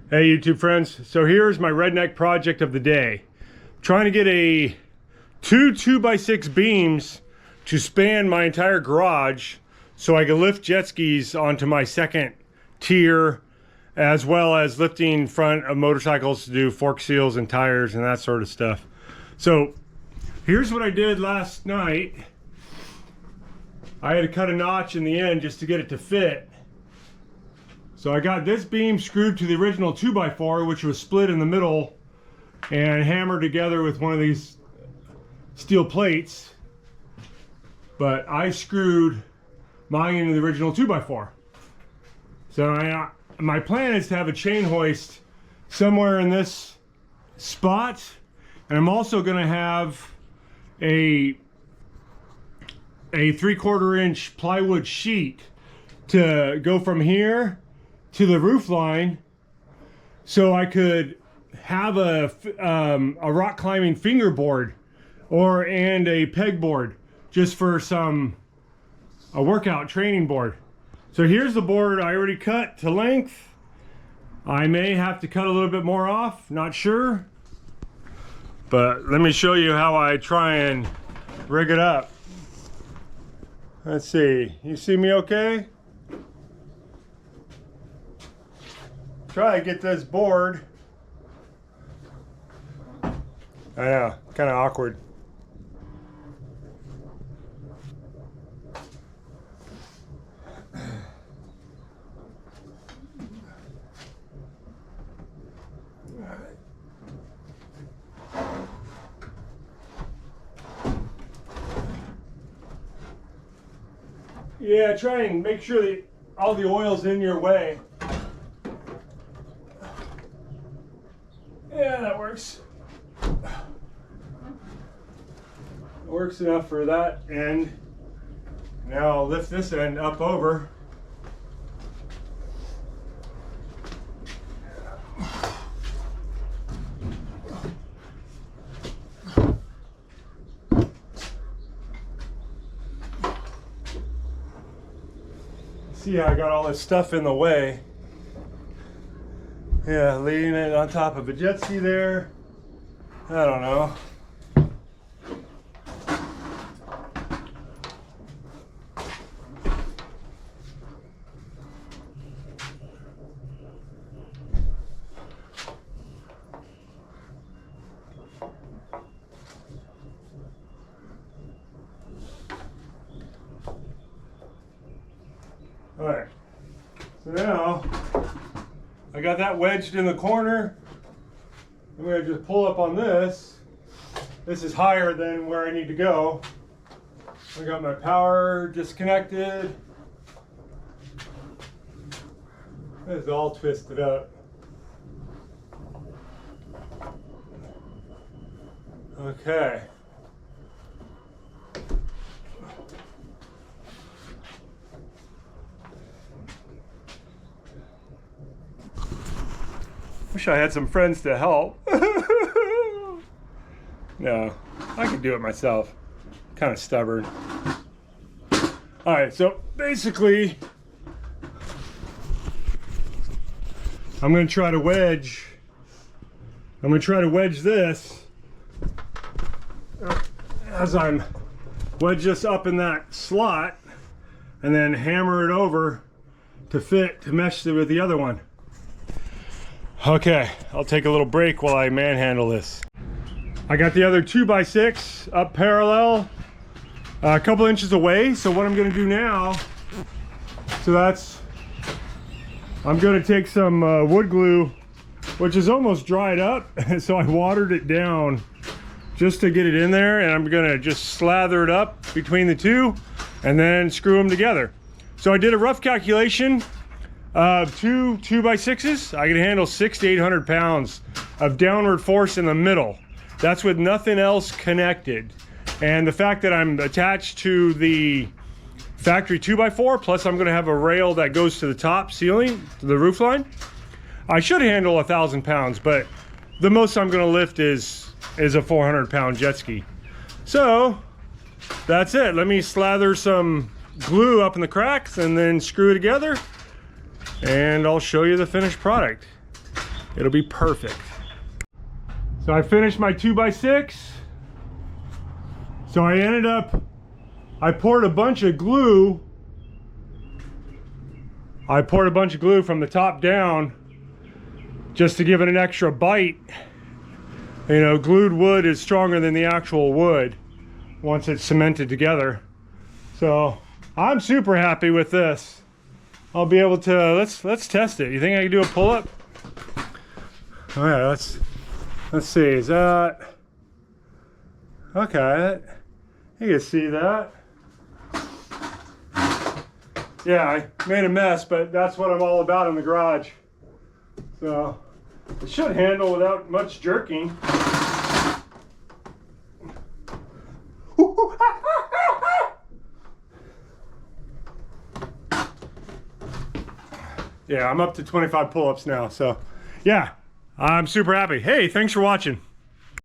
Hey YouTube friends, so here's my redneck project of the day. I'm trying to get two 2x6 beams to span my entire garage so I can lift jet skis onto my second tier, as well as lifting front of motorcycles to do fork seals and tires and that sort of stuff. So here's what I did last night. I had to cut a notch in the end just to get it to fit. So I got this beam screwed to the original 2x4, which was split in the middle and hammered together with one of these steel plates. But I screwed mine into the original 2x4. So my plan is to have a chain hoist somewhere in this spot. And I'm also going to have a 3/4 inch plywood sheet to go from here to the roof line, so I could have a rock climbing fingerboard and a pegboard just for a workout training board. So here's the board I already cut to length. I may have to cut a little bit more off, not sure, but let me show you how I try and rig it up. Let's see, you see me okay? Try to get this board. I know, kind of awkward. Yeah, try and make sure that all the oil's in your way. Yeah, that works. Works enough for that end. Now I'll lift this end up over. See how I got all this stuff in the way. Yeah, leaning it on top of a jet ski there. I don't know. All right, so now I got that wedged in the corner. I'm going to just pull up on this. This is higher than where I need to go. I got my power disconnected. This is all twisted up. Okay. Wish I had some friends to help. No, I could do it myself. Kind of stubborn. All right, so basically, I'm going to try to wedge this as I'm wedge this up in that slot and then hammer it over to mesh it with the other one. Okay, I'll take a little break while I manhandle this. I got the other 2x6 up parallel, a couple inches away. So what I'm gonna do now, I'm gonna take some wood glue, which is almost dried up. So I watered it down just to get it in there, and I'm gonna just slather it up between the two and then screw them together. So I did a rough calculation. Two 2x6s, I can handle 600 to 800 pounds of downward force in the middle. That's with nothing else connected. And the fact that I'm attached to the factory 2x4, plus I'm going to have a rail that goes to the top ceiling, to the roof line, I should handle 1,000 pounds, but the most I'm going to lift is a 400-pound jet ski. So that's it. Let me slather some glue up in the cracks and then screw it together, and I'll show you the finished product. It'll be perfect. So I finished my 2x6. So I poured a bunch of glue. I poured a bunch of glue from the top down just to give it an extra bite. You know, glued wood is stronger than the actual wood once it's cemented together. So I'm super happy with this. I'll be able to, let's test it. You think I can do a pull-up? All right, let's see, is that, okay, you can see that. Yeah, I made a mess, but that's what I'm all about in the garage. So it should handle without much jerking. Yeah, I'm up to 25 pull-ups now, so yeah, I'm super happy. Hey, thanks for watching.